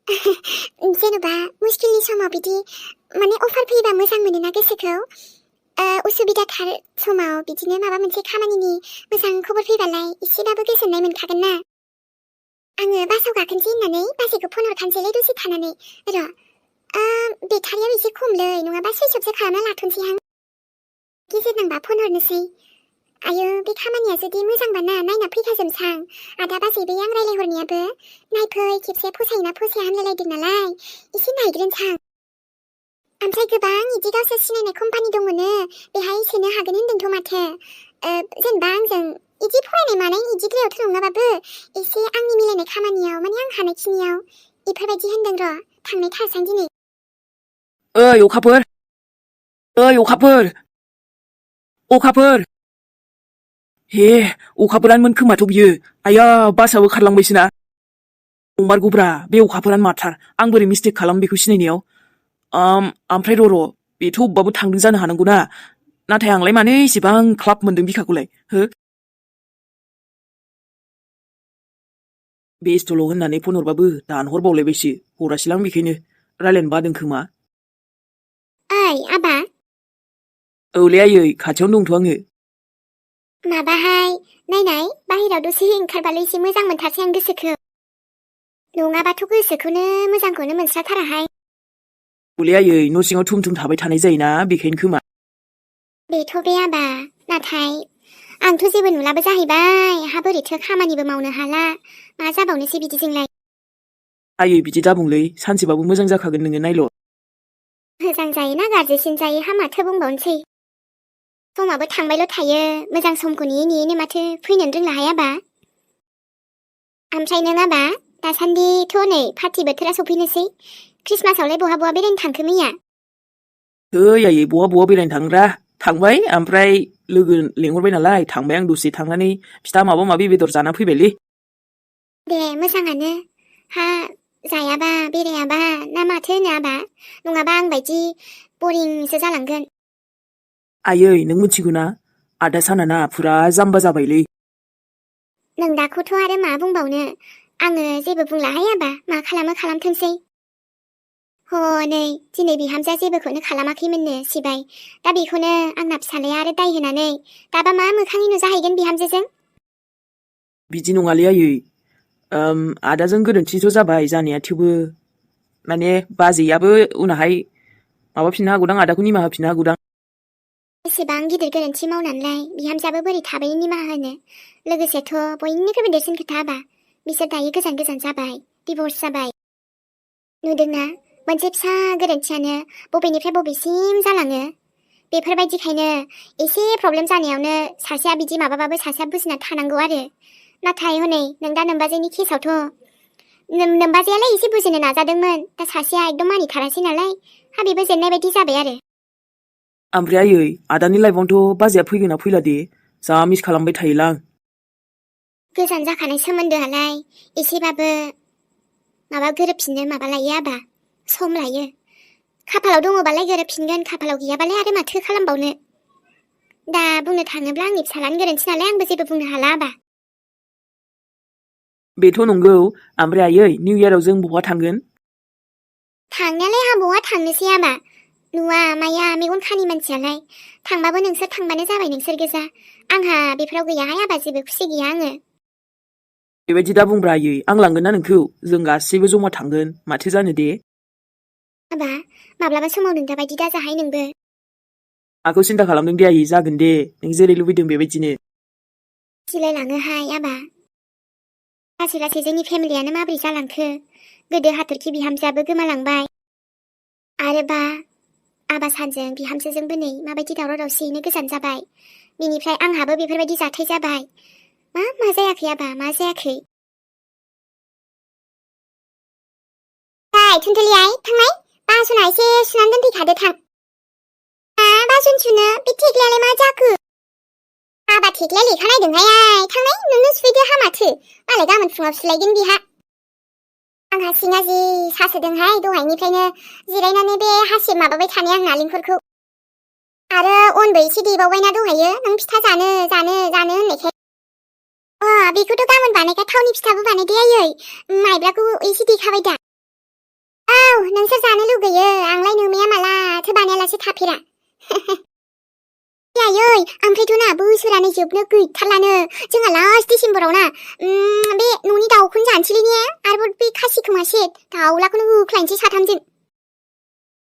जेन'बा मुस्किलनि समाव बिदि माने अफार फैबा मोजां मोनोना गोसोखौ उसुबिदाथार समाव बिदिनो माबा मोनसे खामानिनि मोजां खबर फैबालाय एसेबाबो गोजोननाय मोनखागोन ना। आङो बासाव गाखोनोसै होननानै बाजैखौ फन हरखानोसैलै दसे थानानै। र' बेटारियाव एसे खमलै, नङाबा सुइच अफसो खालामना लाथ'नोसैहां। गेजेर नांबा फन हरनोसै। आयो बे खामानिया जुदि मोजांबा ना नायना फैखाजोबसां। आदा बाजै बे आं रायलायहरनायाबो नायफै खेबसे फसायोना फसाया होनलायलायदों नालाय एसे नायग्रोनोसां। ओमफ्राय गोबां इदि गावसोर सिनायनाय कम्पानि दङनो, बेहाय सोनो हागोन होनदोंथ' माथो। जेनेबा आंजों इदि फरायनाय मानाय इदिद्रायावथ' नङाबाबो एसे आंनि मिलायनाय खामानियाव माने आं हानायखिनियाव इफोरबायदि होनदों र'। थांनाय थारसां दिनै। ओइ अखाफोर, ओइ अखाफोर, अखाफोर। हे अखाफोरानोमोन खोमाथ' बियो। आया बासाबो खारलांबायसो ना। नंमारगौब्रा बे अखाफोरानो माथार। आं बोरै मिस्टेक खालामो बेखौ सिनायनायाव। ओमफ्राय र' बेथ' अबबाबो थांदों जानो हानांगौ ना। नाथाय आंलाय मानो इसेबां क्लाब मोनदों बिखाखौलाय हो? बेस्थ'ल' होननानै फन हरबाबो दानहरबावलायबायसो। हरासैलां बेखायनो रायलायनो बादों खोमा। ओइ आबा। औलै आयै खाथियावनो दंथ' आङो। माबाहाय नायनाय बाहेराव दसे ओंखारबालाय एसे मोजां मोनथारसै आं गोसोखौ। नङाबाथ' गोसोखौनो मोजांखौनो मोनस्राथाराहाय। औलै आयै न' सिङाव थुम थुम थाबाय थानाय जायोना बेखायनो खोमा। बेथ' बे आबा, नाथाय आंथ' जेबो नुलाबो जाहैबाय। हा बोरैथो खामानिबो मावनो हाला। मा जाबावनोसै बिदिजोंलाय। आयै बिदि दाबुंलै, सानसेबाबो मोजां जाखागोन नोङो नायल'। मोजां जायोना गाज्रिसिन जायो हा माथो बुंबावनोसै। समाबो थांबायल' थायो, मोजां समखौ नेयै नेयैनो माथो फैनोनो रोंला हाय आबा। ओमफ्राय नों आबा, दासान्दिथ' नै पार्टि बोथोरा सफैनोसै। ख्रिस्टमासावलाय बहा बहा बेरायनो थांखो मैया? ओइ आयै बहा बेरायनो थांग्रा थांबाय, ओमफ्राय लोगो लेंहरबाय नालाय थांबाय आं दसे थांनानै फिथा माबा माबि बेदर जाना फैबायलै। दे मोजाङानो। हा जायाबा बेरायाबा ना माथो होनो आबा? नङाबा आं बायदि बरिंसो जालांगोन। आयै नों मिथिगौ ना, आदा सानाना फुरा जाम्बा जाबायलै। नोंदाखौथ' आरो मा बुंबावनो, आङो जेबो बुंलाहाय आबा, मा खालामो खालामथोंसै। हनै दिनै बिहामजोआ जेबोखौनो खालामाखैमोननो सिबाय। दा बेखौनो आंना फिसालाया आरो दाय होनानै दाबा मा मोखाङै नुजाहैगोन बिहामजोजों? बिदि नङालै आयै। आदाजों गोरोन्थिथ' जाबाय जानाया, थेवबो माने बाजैयाबो उनावहाय माबाफिननो हागौदां, आदाखौ निमाहा होफिननो हागौदां। एसेबां गिदिर गोरोन्थि मावनानैलाय बिहामजोआबो बोरै थाबैनो निमाहा होनो? लोगोसेथ' बयनिख्रुइबो देरसिन खोथा आबा, बिसोर दायो गोजान गोजान जाबाय, डिभर्स जाबाय। नुदोंना, मोनसे फिसा गोरोन्थियानो बबेनिफ्राय बबेसिम जालाङो। बेफोरबायदिखायनो एसे प्रब्लेम जानायावनो सासेया बिदि माबाबाबो सासेया बुजिना थानांगौ आरो। नाथाय हनै नोमबाजैनि केसावथ' नोमबाजैयालाय एसे बुजिनो नाजादोंमोन, दा सासेया एकदम मानिथारासै नालाय, हा बेबो जेननाय बायदि जाबाय आरो। ओमफ्राय आयै आदानि लाइफआवनोथ' बाजैया फैगोन ना फैला दे? जा मिस खालामबाय थायोलां। गोजान जाखानाय सोमोन्दोआलाय एसेबाबो माबा गोरोबफिननो माबा लायो आबा, सम लायो। खाफालाव दङबालाय गोरोबफिनगोन, खाफालाव गैयाबालाय आरो माथो खालामबावनो। दा बुंनो थाङोब्ला आंनि फिसालानि गोरोन्थि नालाय आंबो जेबो बुंनो हाला आबा। बेथ' नंगौ। ओमफ्राय आयै निउ इयाराव जों बहा थांगोन? थांनायालाय आं बहा थांनोसै आबा, नुवा माया मेगन खानि मानसियालाय। थांबाबो नोंसोर थांबानो जाबाय, नोंसोर गोजा। आंहा बेफोराव गैयाहाय आबा, जेबो खुसि गैया आङो। बेबायदि दा बुंब्रा आयै, आं लांगोन ना नोंखौ, जों गासैबो जमा थांगोन, माथो जानो दे। आबा माब्लाबा समाव नोंदा बायदि दाजाहाय नोंबो। आंखौ सिन्था खालामदों दे आयै, जागोन दे, नों जेरै लुबैदों बेबायदिनो। गिलायलाङोहाय आबा। लासै लासै जोंनि फेमिलियानो माबोरै जालांखो। गोदो हाथरखि बिहामजोआबो गोमालांबाय। आरोबा आबा सानजों बिहामजोजोंबो नै माबायदि दावराव दावसियैनो गोजान जाबाय। बिनिफ्राय आंहाबो बेफोरबायदि जाथाय जाबाय। मा जायाखै आबा, मा जायाखै? थुनथुलि आइ थांनाय, बासना एसे सुनानै दोनफैखादो थां। बासन सुनो बे थेख्लियालाय मा जाखो? आबा थेख्लिया लेखा नायदोंहाय आइ, थांनाय नोंनो सुफैदो हामाथो, मालाय गाबोन फुङाव सुलायगोन बिहा। आंहा सिङा जि सासोदोंहाय दहायनिफ्रायनो जिरायनानै बे हासिब माबाबाय थानाय आं नालेंखरखौ। आरो अनबो एसे देबावबायना दहायो, नों फिथा जानो होननायखाय। बेखौथ' गाबोन बानायग्रा थावनि फिथाबो बानायदे आयै, माइब्राखौ एसे देखाबाय दा। नोंसोर जानो लुगैयो आंलाय नुमाया मालाथो बानायालासे थाफेरा आयै ओमफ्रायथ' ना बोसोरानो जोबनो गैथारलानो जोंहा लास्ट डिसेम्बराव ना बे न'नि दाउखौनो जानोसैलै ने आरोबाव बे खासिखौ मासे दाउलाखौनो होख्लायनोसै साथामजों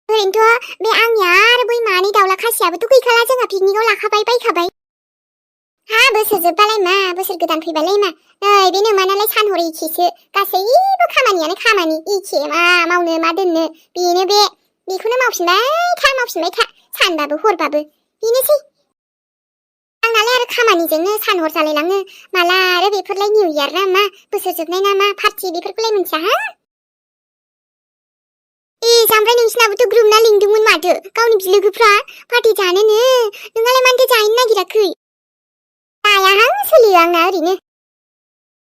ओरैनोथ' बे आंनिया आरो बै मानै दाउला खासियाबोथ' गैखाला जोंहा पिकनिकआव लाखाबाय बायखाबाय हा बोसोर जोबबालाय मा बोसोर गोदान फैबालाय मा नै बे नोमानालाय सानहर एखेसो गासैबो खामानियानो खामानि एखे मा मावनो मा दोननो बेनो बेखौनो मावफिनबाय था सानबाबो हरबाबो बेनोसै आंनालाय आरो खामानिजोंनो सानहर जालायलाङो माला आरो बेफोरलाय निउ इयार ना मा बोसोर जोबनाय ना मा पार्टि बेफोरखौलाय मिन्थिया हा ओमफ्राय नोंसिनाबोथ' ग्रुप ना लिंदोंमोन माथो गावनि बिलोगोफ्रा पार्टि जानोनो नोंहालाय मानोथो जाहैनो नागिराखै जायाहां सोलियो आंना ओरैनो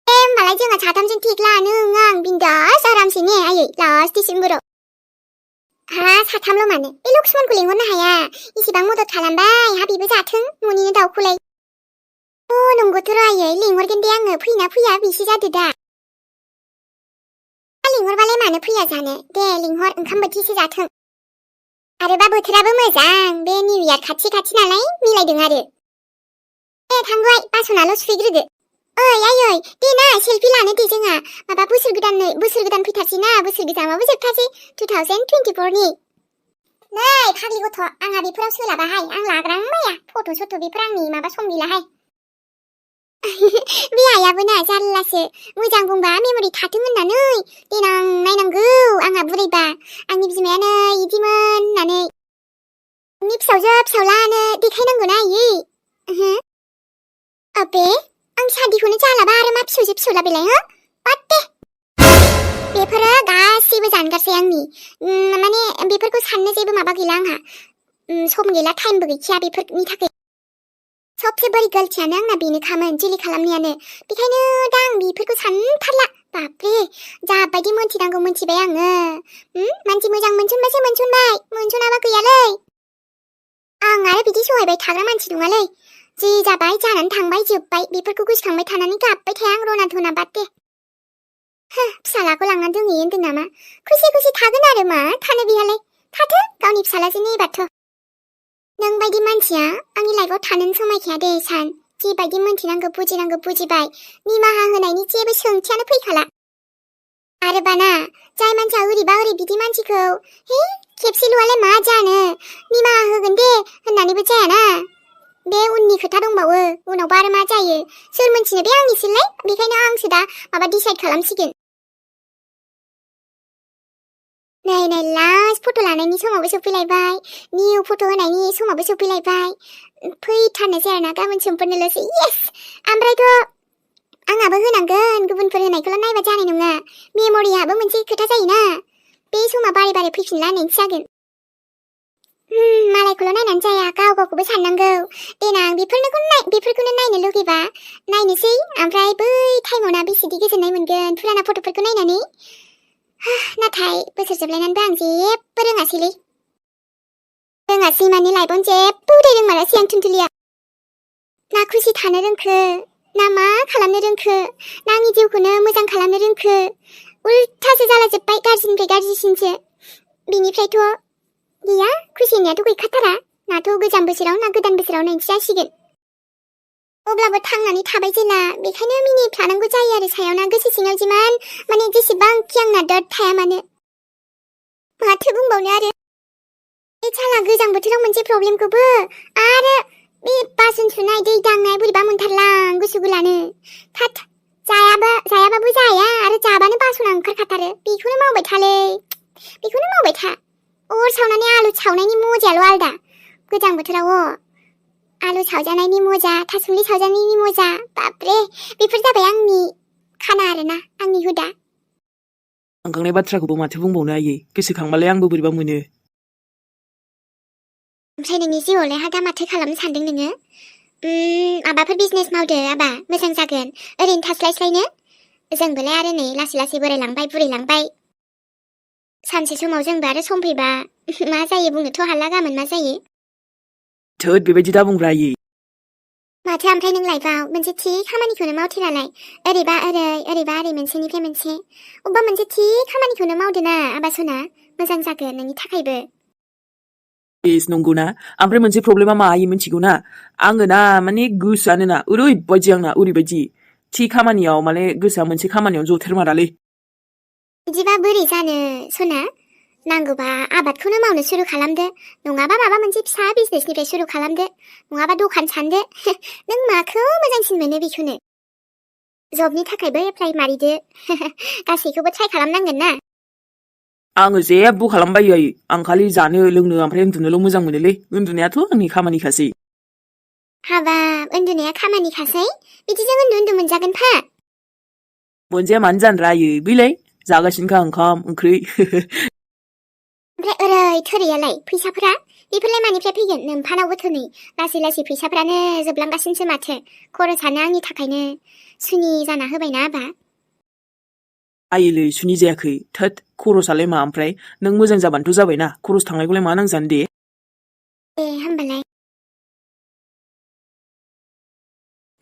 होमबालाय जोंहा साथामजों थेख्ला नों आं बिन्दास आरामसे ने आयै लास्ट डिसेम्बराव हा साथामल' मानो बे लक्ष्मणखौ लिंहरनो हाया इसेबां मदद खालामबाय हा बेबो जाथों न'निनो दाउखौलाय नंगौथ' र' आयै लिंहरगोन दे आङो फैना फैया बेसो जादो दा लिंहरबालाय मानो फैया जानो दे लिंहर ओंखाम बोथिसे जाथों आरोबा बोथोराबो मोजां बे निउ इयार खाथि नालाय मिलायदों आरो थांबाय बासनाल' सुफैग्रोदो ओइ आयै दे ना सेलफि लानो दे जोंहा माबा बोसोर गोदान फैथारसै ना बोसोर गोजामाबो जोबथासै 2024 नि नै फाग्लि गथ' आंहा बेफोराव सोलाबाहाय आं लाग्रांबाया फट' बेफोर आंनि माबा सम गैलाहाय बे आइयाबो ना जारलासो मोजां बुंबा मेम'रि थाथों होननानै देनां नायनांगौ आंहा बुरैबा आंनि बिमायानो इदिमोन होननानै नोंनि फिसालानो देखायनांगौना आयै अबे आं सादिखौनो जालाबा आरो मा फिसौला बेलाय हो बाददे बेफोरो गासैबो जानगारसै आंनि माने बेफोरखौ साननो जेबो माबा गैला आंहा सम गैला टाइमबो गैखाया बेफोरनि थाखाय सबसे बोरै गलथियानो आंना बेनोखामोन जुलि खालामनायानो बेखायनो दा आं बेफोरखौ सानथारला बापरे जाबायदि मोनथिनांगौ मोनथिबाय आङो मानसि मोजां मोनसनबासो मोनसनबाय मोनसनाबा गैयालै आं आरो बिदि सहायबाय थाग्रा मानसि नङालै जि जाबाय जानानै थांबाय जोब्बाय बेफोरखौ गोसोखांबाय थानानै गाबबाय थाया आं रना बाददे फिसालाखौ लांना दोनहैयो होनदों नामा खुसि थागोन आरो मा थानो बेहालाय थाथो गावनि फिसालाजों एबारथ' नों बायदि मानसिया आंनि लाइफआव थानोनो समायखाया दे सान जिबायदि मोनथिनांगौ बुजिनांगौ बुजिबाय निमाहा होनायनि जेबो सोंथियानो फैखाला आरो बाना जाय मानसिया ओरैबा ओरै बिदि मानसिखौ खेबसेल'आलाय मा जानो निमाहा होगोन दे होननानैबो जायाना बे उननि खोथा दंबावो उनावबा आरो मा जायो सोर मोनथिनो बे आंनिसोलाय बेखायनो आंसो दा माबा डिसाइड खालामसिगोन नै लास्ट फट' लानायनि समावबो सफैलायबाय निउ फट' होनायनि समावबो सफैलायबाय फैथारनोसै आरोना गाबोन समफोरनोल'सै येस ओमफ्रायथ' आंहाबो होनांगोन गुबुनफोर होनायखौल' नायबा जानाय नङा मेम'रियाबो मोनसे खोथा जायोना बे समा बारे फैफिनला होननायसो जागोन मालायखौल' नायनानै जाया गावखौबो साननांगौ देनां बेफोरखौनो नायनो लुगैबा नायनोसै ओमफ्राय बै टाइमाव ना बेसेदि गोजोननाय मोनगोन फुराना फट'फोरखौ नायनानै नाथाय बोसोर जोबलायनानैबो आं जेबो रोङासै माने लाइफआवनो जेबो उदाय रोंमारासै आं थुनथुलिया ना खुसि थानो रोंखो ना मा खालामनो रोंखो ना आंनि जिउखौनो मोजां खालामनो रोंखो उल्थासो जालाजोब्बाय गाज्रिनिफ्राय गाज्रिसिनसो बिनिफ्रायथ' गैया खुसि होननायाथ' गैखाथारा नाथ' गोजाम बोसोराव ना गोदान बोसोराव नायनोसो जासिगोन अब्लाबो थांनानै थाबाय जेला बेखायनो मिनिफ्लानांगौ जायो आरो सायाव ना गोसो सिङाव जिमान माने जेसेबांखि आंना दर्द थाया मानो माथो बुंबावनो आरो बे साला गोजां बोथोराव मोनसे प्रब्लेमखौबो आरो बे बासन सुनाय दै दांनाय बोरैबा मोनथारलां गुसु गुलानो थाथ जायाबाबो जाया आरो जाबानो बासना ओंखारखाथारो बेखौनो मावबाय था अर सावनानै आलु सावनायनि मजायाल' आलदा गोजां बोथोराव आलु सावजानायनि मजा थासुमलि सावजानायनि मजा बापरे बेफोर जाबाय आंनि खाना आरोना आंनि हुदा थांखांनाय बाथ्राखौबो माथो बुंबावनो आयै गोसोखांबालाय आंबो बोरैबा मोनो ओमफ्राय नोंनि जिउआवलाय दा माथो खालामनो सानदों नोङो माबाफोर बिजनेस मावदो आबा मोजां जागोन ओरैनो थास्लायस्लायनो जोंबोलाय आरो नै लासै बोरायलांबाय बुरैलांबाय सानसे समाव जोंबो आरो सम फैबा मा जायो बुंनोथ' हाला गाबोन मा जायो थोद बेबायदि दा बुंग्रा आयै माथो ओमफ्राय नों लाइफआव मोनसे थि खामानिखौनो मावथेरालाय ओरैबा ओरै मोनसेनिफ्राय मोनसे अबेबा मोनसे थि खामानिखौनो मावदो ना आबा सना मोजां जागोन नोंनि थाखायबो। इस नंगौना ओमफ्राय मोनसे प्रब्लेमा मा आयै मिथिगौना आङो ना माने गोसोआनो ना ओरैबायदि आंना ओरैबायदि थि खामानियाव माने गोसोआ मोनसे खामानियाव जथेरमारालै। बिदिबा बोरै जानो सना? नांगौबा आबादखौनो मावनो सुरु खालामदो, नङाबा माबा मोनसे फिसा बिजनेसनिफ्राय सुरु खालामदो, नङाबा दखान सानदो। नों माखौ मोजांसिन मोनो बेखौनो। जबनि थाखायबो एप्लाइ मारिदो। गासैखौबो ट्राइ खालामनांगोन ना। आङो जेबो खालामबायो आयै आं खालि जानो लोंनो ओमफ्राय उन्दुनोल' मोजां मोनोलै उन्दुनायाथ' आंनि खामानिखासै। हाबाब उन्दुनाया खामानिखासै? बिदिजों उन्दु उन्दु मोनजागोन फा। मोनजाया मानो जानरा आयै बैलाय जागासिनोखा ओंखाम ओंख्रि। ओमफ्राय ओरै थोरैयालाय फैसाफोरा बेफोरलाय मानिफ्राय फैगोन? नोम्फानावबोथ' नै लासै लासै फैसाफ्रानो जोबलांगासिनोसो माथो। खरसानो आंनि थाखायनो सुनि जाना होबायना आबा। आयैलै सुनि जायाखै थोद खरसालाय मा ओमफ्राय नों मोजां जाबानोथ' जाबायना खरस थांनायखौलाय मा नांजानो दे। होमबालाय।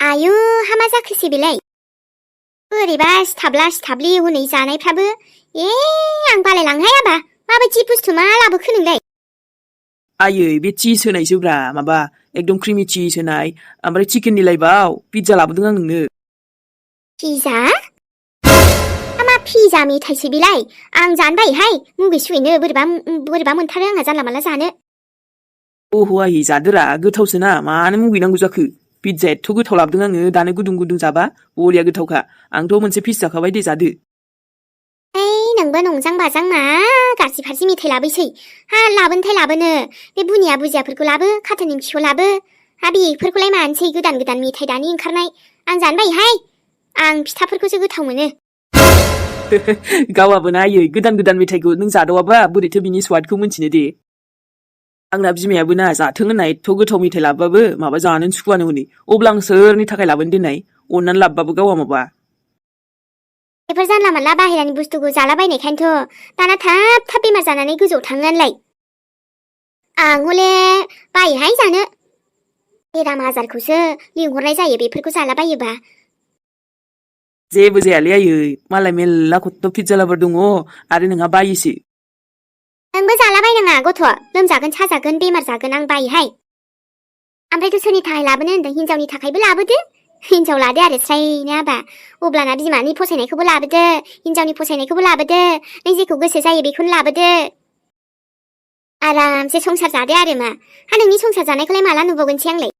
आयु हामा जाखोसै बेलाय। बोरैबा सिथाबला सिथाबलि हनै जानायफ्राबो। आं बालायलाङोहाय आबा माबायदि बुस्थु मा लाबोखो नोंलाय? आयै बे चिज होनायसोब्रा माबा एकदम क्रिमि चिज होनाय ओमफ्राय चिकेननि लाइबाव पिज्जा लाबोदों आं नोंनो। पिज्जा? मा पिज्जा मेथाइसो बेलाय? आं जानो बायोहाय मुगै सुगैनो बोरैबा मोनथारो आंहा जानला मानला जानो। अह' आयै जादोरा गोथावसोना मानो मुगैनांगौ जाखो। पिज्जा एथ' गोथाव लाबोदों आङो दानो गुदुं गुदुं जाबा बरिया गोथावखा। आंथ' मोनसे पिस जाखाबाय दे जादो। नोंबो नंजां बाजां मा गाज्रि फाज्रि मेथाइ लाबोसै। हा लाबोनोथाय लाबोनो बे बुनिया बुजियाफोरखौ लाबो, खाथा निमखिखौ लाबो। हा बेफोरखौलाय मानसै गोदान गोदान मेथाइ दानि ओंखारनाय। आं जानो बायोहाय। आं फिथाफोरखौसो गोथाव मोनो। गावाबो ना आयै गोदान गोदान मेथाइखौ नों जादावाबा बोरैथो बिनि स्वादखौ मिन्थिनो दे। आंना बिमायाबो ना जाथों होनना एथ' गोथाव मेथाइ लाबोबाबो माबा जानोनो सुखुवानो हनै अब्ला आं सोरनि थाखाय लाबोनो देनाय अननानै लाबोबाबो गावा माबा। बेफोर जानला मानला बाहेरानि बुस्थुखौ जालाबायनायखायनोथ' दाना थाब थाब बेमार जानानै गोजौआव थाङो नालाय। आं हले बायोहाय जानो। बेराम आजारखौसो लिंहरनाय जायो बेफोरखौ जालाबायोबा। जेबो जायालै आयै मालाय मेल्ला खथ्थ' पिज्जा लाभार दङ आरो नोंहा बायोसो। नोंबो जालाबायनाङा गथ', लोमजागोन साजागोन बेमार जागोन आं बायोहाय। ओमफ्रायथ' सोरनि थाखाय लाबोनो होनदों? हिनजावनि थाखायबो लाबोदो। हिनजाव लादो आरो स्रायनो आबा। अब्लाना बिमानि फसायनायखौबो लाबोदो, हिनजावनि फसायनायखौबो लाबोदो, नों जेखौ गोसो जायो बेखौनो लाबोदो। आरामसे संसार जादो आरो मा। हा नोंनि संसार जानायखौलाय माला नुबावगोनसै आंलाय?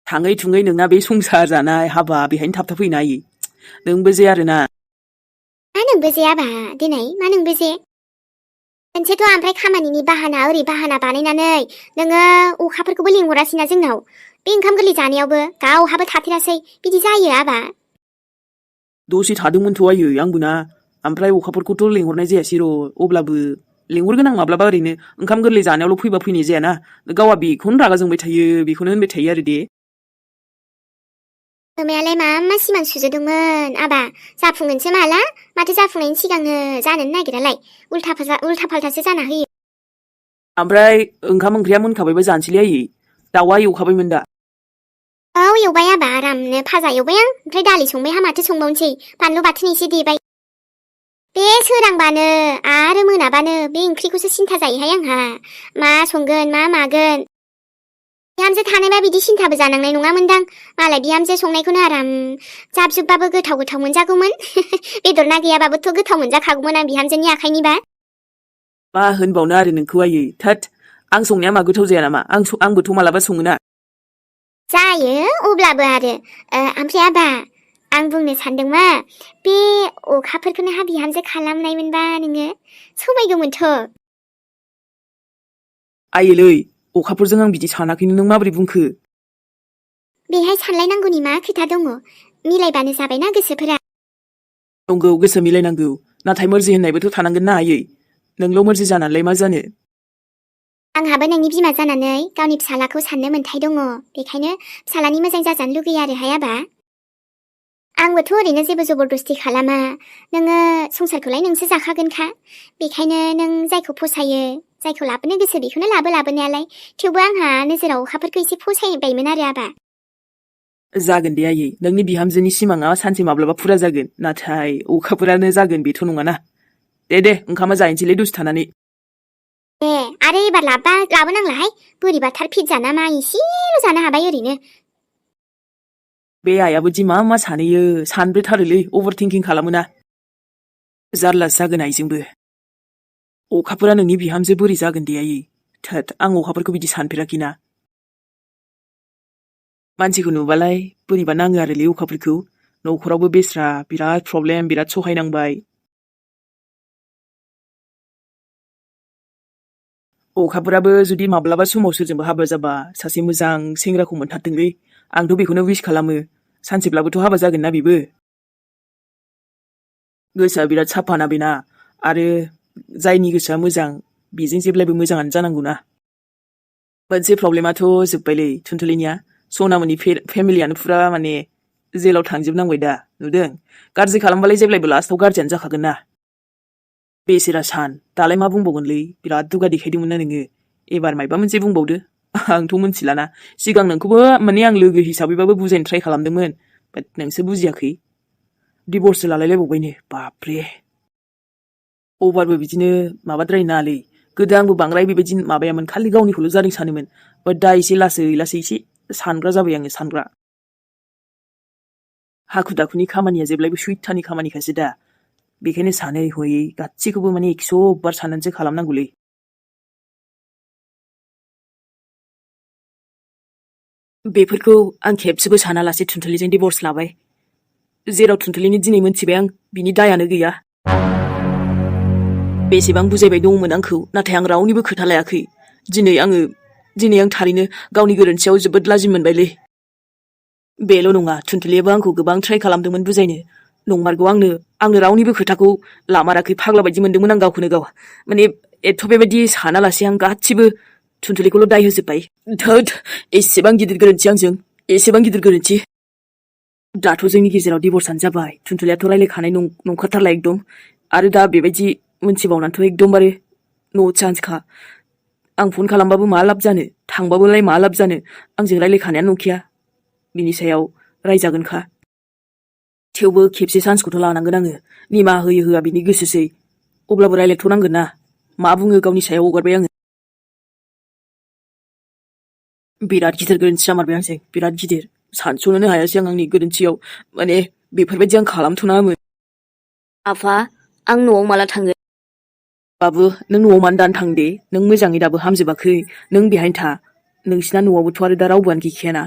थाङै थुङै नोंना बे संसार जानाय हाबा बेहायनो थाबथाफैयोना आयै। नोंबो जे आरोना। मा नोंबो जे आबा दिनै मा नोंबो जे? मोनसेथ' ओमफ्राय खामानिनि बाहाना ओरै बाहाना बानायनानै नोङो अखाफोरखौबो लिंहरासैना जोंनाव। बे ओंखाम गोरलै जानायावबो गावहाबो थाथेरासै। बिदि जायो आबा। दसे थादोंमोनथ' आयै आंबो ना ओमफ्राय अखाफोरखौथ' लेंहरनाय जायासै र' अब्लाबो लेंहरगोन आं माब्लाबा ओरैनो ओंखाम गोरलै जानायावल' फैबा फैनाय जायाना गावा बेखौनो रागा जोंबाय थायो बेखौनो होनबाय थायो आरो दे। जोंमायालाय मा सिमां सुजुदोंमोन आबा जाफुंगोनसो माला? माथो जाफुंनायनि सिगांनो जानोनो नागिरालाय उल्था फाल्थासो जाना होयो। ओमफ्राय ओंखाम ओंख्रिया मोनखाबायबा जानोसैलै आयै दाउआ एवखाबायमोन दा? औ एवबाय आबा आरामनो भाजा एवबाय आं ओमफ्राय दालि संबाय हा माथो संबावनोसै बानलु बाथोन एसे देबाय। बे सोरांबानो आरो मोनाबानो बे ओंख्रिखौसो सिन्था जायोहाय आंहा मा संगोन मा मागोन। बिहामजो थानायबा बिदि सिन्थाबो जानांनाय नङामोनदां। मालाय बिहामजो संनायखौनो आराम जाबजुबबाबो गोथाव गोथाव मोनजागौमोन। बेदर ना गैयाबाबोथ' गोथाव मोनजाखागौमोन आं बिहामजोनि आखाइनिबा। मा होनबावनो आरो नोंखौ आयै थोद आं संनाया मा गोथाव जाया नामा आंबोथ' मालाबा सङोना। जायो अब्लाबो आरो ओमफ्राय आबा आं बुंनो सानदों मा बे अखाफोरखौनो हा बिहामजो खालामनायमोनबा नोङो समायगौमोनथ'। आयैलै अखाफोरजों आं बिदि सानाखैनो नों माबोरै बुंखो? बेहाय सानलायनांगौनि मा खोथा दङ? मिलायबानो जाबायना गोसोफोरा। नंगौ गोसो मिलायनांगौ नाथाय मोरजि होननायबोथ' थानांगोन ना आयै नोंल' मोरजि जानानैलाय मा जानो। आंहाबो नोंनि बिमा जानानै गावनि फिसालाखौ साननो मोन्थाय दङ। बेखायनो फिसालानि मोजां जाजानो लुगैयो आरोहाय आबा। आंबोथ' ओरैनो जेबो जबरदस्ति खालामा। नोङो संसारखौलाय नोंसो जाखागोनखा। बेखायनो नों जायखौ फसायो जायखौ लाबोनो गोसो बेखौनो लाबोनायालाय। थेवबो आंहा नोजोराव अखाफोरखौ एसे फसायबायमोन आरो आबा। जागोन दे आयै नोंनि बिहामजोनि सिमाङा सानसे माब्लाबा फुरा जागोन नाथाय अखाफोरानो जागोन बेथ' नङाना। दे ओंखामा जाहैनोसैलै दसे थानानै। ए आरो एबार लाबोनांलाहाय बोरैबाथार पिज्जा ना मा एसेल' जानो हाबाय ओरैनो। बे आइयाबो दि मा सानैयो सानब्रेथारोलै अभार थिंकिं खालामोना। जारलासो जागोन आइजोंबो। अखाफोरा नोंनि बिहामजो बोरै जागोन दे आयै। थोद आं अखाफोरखौ बिदि सानफेराखैना। मानसिखौ नुबालाय बोरैबा नाङो आरोलै अखाफोरखौ। न'खरावबो बेस्रा बिराद प्रब्लेम बिराद सहायनांबाय। अखाफोराबो जुदि माब्लाबा समाव सोरजोंबा हाबा जाबा सासे मोजां सेंग्राखौ मोनथारथोंलै। आंथ' बेखौनो उइस खालामो। सानसेब्लाबोथ' हाबा जागोन ना बेबो। गोसोआ बिराद साफाना बेना। आरो जायनि गोसोआ मोजां बेजों जेब्लायबो मोजाङानो जानांगौना। मोनसे प्रब्लेमाथ' जोब्बायलै थुनथुलिनिया। सनामोननि फेमिलियानो फुरा माने जेलाव थांजोबनांबाय दा नुदों। गाज्रि खालामबालाय जेब्लायबो लास्टआव गाज्रियानो जाखागोन ना। बेसेरा सान दालाय मा बुंबावगोनलै बिराद दुगा देखायदोंमोन ना नोङो। एबार मायबा मोनसे बुंबावदो। आंथ' मिथिलाना। सिगां नोंखौबो माने आं लोगो हिसाबैबाबो बुजायनो ट्राय खालामदोंमोन। बाट नोंसो बुजियाखै। डिभर्ससो लालायलायबावबायनो बाबरे। अभारबो बिदिनो माबाद्रायनो नाङालै। गोदो आंबो बांद्राय बेबायदि माबायामोन खालि गावनिखौल' जादों सानोमोन। बाट दा एसे लासै एसे सानग्रा जाबाय आङो सानग्रा। हाखु दाखुनि खामानिया जेब्लायबो सैथानि खामानिखासो दा। बेखायनो सानै हयै गासैखौबो माने 100 बार साननानैसो खालामनांगौलै। बेफोरखौ आं खेबसेबो सानालासे थुनथुलिजों डिभर्स लाबाय। जेराव थुनथुलिनि दिनै मोनथिबाय आं बिनि दायानो गैया। बेसेबां बुजायबाय दंमोन आंखौ नाथाय आं रावनिबो खोथा लायाखै। दिनै आं थारैनो गावनि गोरोन्थियाव जोबोद लाजि मोनबायलै। बेल' नङा थुनथुलियाबो आंखौ गोबां ट्राय खालामदोंमोन बुजायनो। नंमारगौ आंनो रावनिबो खोथाखौ लामाराखै फाग्ला बायदि मोनदोंमोन आं गावखौनो गाव। माने एथ' बेबायदि सानालासे आं गासिबो थुनथुलिखौल' दाय होजोब्बाय। थोद एसेबां गिदिर गोरोन्थि आंजों एसेबां गिदिर गोरोन्थि। दाथ' जोंनि गेजेराव डिभर्सआनो जाबाय। थुनथुलियाथ' रायलायखानाय नंखाथारला एकदम। आरो दा बेबायदि मोनथिबावनानैथ' एकदमबारे नो चान्सखा। आं फन खालामबाबो मा लाब जानो थांबाबोलाय मा लाब जानो आंजों रायलायखानायानो नंखाया। बिनि सायाव रायजागोनखा। थेवबो खेबसे चान्सखौथ' लानांगोन आङो। निमाहा होयो होआ बिनि गोसोसै। अब्लाबो रायलायथ'नांगोन ना। मा बुङो गावनि सायाव हगारबाय आङो। बिराद गिदिर गोरोन्थि जामारबाय आंजों बिराद गिदिर। सानस'नोनो हायासै आं आंनि गोरोन्थियाव। माने बेफोरबायदि आं खालामथ'नाङामोन। आफा आं न'आव माला थांगोन? बाबु नों न'आव मानो दानो थांनो दे। नों मोजाङै दाबो हामजोबाखै। नों बेहायनो था। नोंसिना न'आवबोथ' आरो दा रावबोआनो गैखायाना।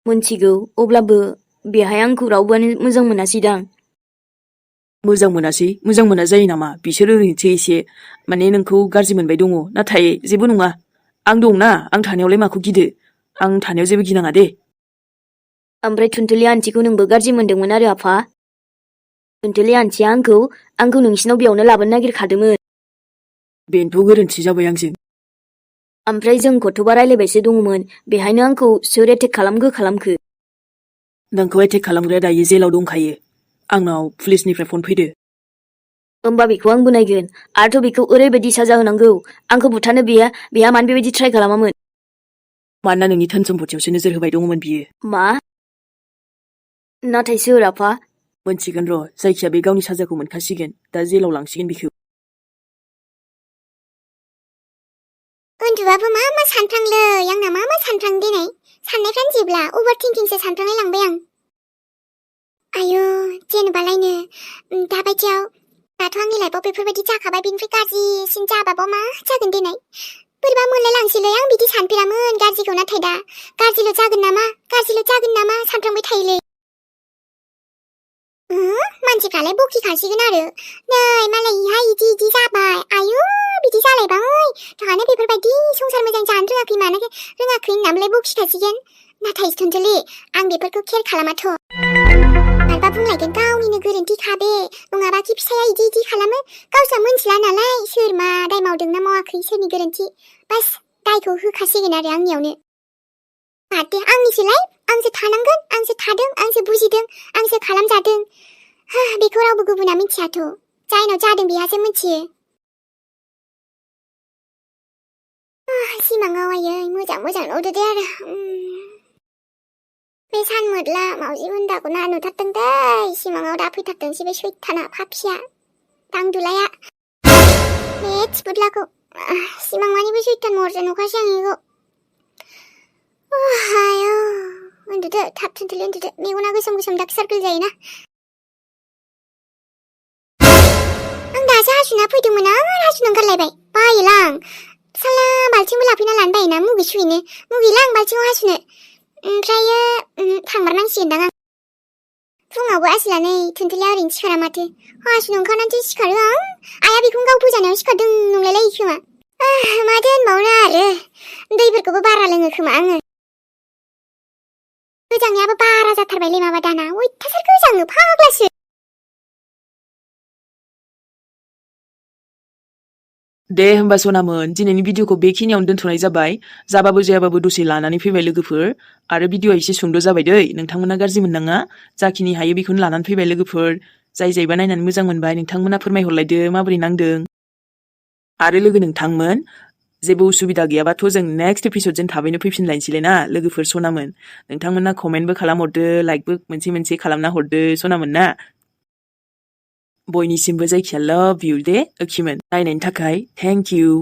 मोनथिगौ अब्लाबो बेहाय आंखौ रावबोआनो मोजां मोनासैदां। मोजां मोना जायो नामा? बिसोर ओरैनोसो एसे माने नोंखौ गाज्रि मोनबाय दङ। नाथाय जेबो नङा। आं दंना आं थानायावलाय माखौ गिदो। आं थानायाव जेबो गिनाङा दे। ओमफ्राय थुनथुलि आन्टिखौ नोंबो गाज्रि मोनदोंमोन आरो आफा? थुनथुलि आन्टिया आंखौ नोंसिनाव बेयावनो लाबोनो नागिरखादोंमोन। बेनोथ' गोरोन्थि जाबाय आंजों। ओमफ्राय जों गथ'बा रायलायबायसो दङमोन। बेहायनो आंखौ सोर एटेक खालामखो? नोंखौ एटेक खालामग्राया दायो जेलाव दंखायो। आंनाव पुलिसनिफ्राय फन फैदो। होमबा बेखौ आंबो नायगोन। आरोथ' बेखौ ओरैबायदि साजा होनांगौ। आंखौ बुथारनो बेहा मानो बेबायदि ट्राय खालामामोन? मानोना नोंनि धोन सम्पथियावसो नोजोर होबाय दङमोन बियो। मा? नाथाय सोर आफा? मोनथिगोन र'। जायखिया बे गावनि साजाखौ मोनखासिगोन। दा जेलाव लांसिगोन बिखौ। उन्दुआबो मा सानफ्रांलै आंना मा सानफ्रां दिनै। साननायफ्रानो जेब्ला अभार थिंकिंसो सानफ्रांलाय लांबाय आं। आयु जेनेबालायनो दाबायदियाव दाथ' आंनि लाइफआव बेफोरबायदि जाखाबाय बिनिफ्राय गाज्रिसिन जाबाबो मा जागोन दिनै। बोरैबा मोनलाय लांसैलै आं बिदि सानफेरामोन गाज्रिखौ नाथाय दा गाज्रिल' जागोन नामा सानफ्रांबाय थायोलै। मानसिफ्रालाय बखिखासिगोन आरो नै मालाय इहा इदि जाबाय आयु बिदि जालायबाय दानो बेफोरबायदि संसार मोजां जानो रोङाखै होननानैलाय बखिखासिगोन। नाथाय थुनथुलि आं बेफोरखौ केयार खालामाथ'। मारबा बुंलायगोन गावनिनो गोरोन्थिखा बे नङाबा कि फिसाया इदि खालामो। गावस्रा मोनथिला नालाय सोर मा दाय मावदों ना मावाखै सोरनि गोरोन्थि। बास दायखौ होखासिगोन आरो आंनियावनो। माथो आंनिसोलाय आंसो थानांगोन आंसो थादों आंसो बुजिदों आंसो खालामजादों। बेखौ रावबो गुबुना मिथियाथ'। जायनाव जादों बेहासो मिथियो। सिमाङाव आयै मोजां नुदो दे आरो। बे सानमोदला मावजि बुन्दाखौ नुथारदों दै सिमाङाव दा फैथारदोंसै बे सैथाना पापिया। 깡둘라야. 내 집을라고. 시망만이 부수있단 모르는 오가시 아니고. 아유, 은두드 탑튼 들린두드 미군하고 성구섬 닭살글 자이나. 나자 하수나 부이등문아 하수는 갈래바이. 바이랑. 살라 말칭을 앞이나 란바이나 무기 슈이네. 무기랑 말칭을 하수는. 프라이어, 방말만 시인당한. 풍하고 아슬라네 튼틀레 어린 치카라 마트. 하수는 가난진 시카르앙. 아야비 공가고 부자는 시카등 농레레 이큐마. 마든 마우나르. 너희들거고 바라릉을 그망을. 의장이 아부 바라자타르바이 리마바다나. 오이 타살 의장을 파글라스. दे होमबा सनामोन दिनैनि भिडिअखौ बेखिनियावनो दोनथ'नाय जाबाय जाबाबो जायाबाबो दसे लानानै फैबाय लोगोफोर आरो भिडिअआ एसे सुंद' जाबाय दै नोंथांमोना गाज्रि मोननाङा जाखिनि हायो बेखौनो लानानै फैबाय लोगोफोर जाय जायबा नायनानै मोजां मोनबाय नोंथांमोना फोरमायहरलायदो माबोरै नांदों आरो लोगो नोंथांमोन जेबो उसुबिदा गैयाबाथ' जों नेक्स्ट एपिसोडजों थाबैनो फैफिनलायनोसैलाय ना लोगोफोर सनामोन नोंथांमोना कमेन्टबो खालामहरदो लाइकबो मोनसे खालामना हरदो सनामोन ना बयनिसिमबो जायखिया लाभ इउ दे ओखिमोन नायनायनि थाखाय थेंक इउ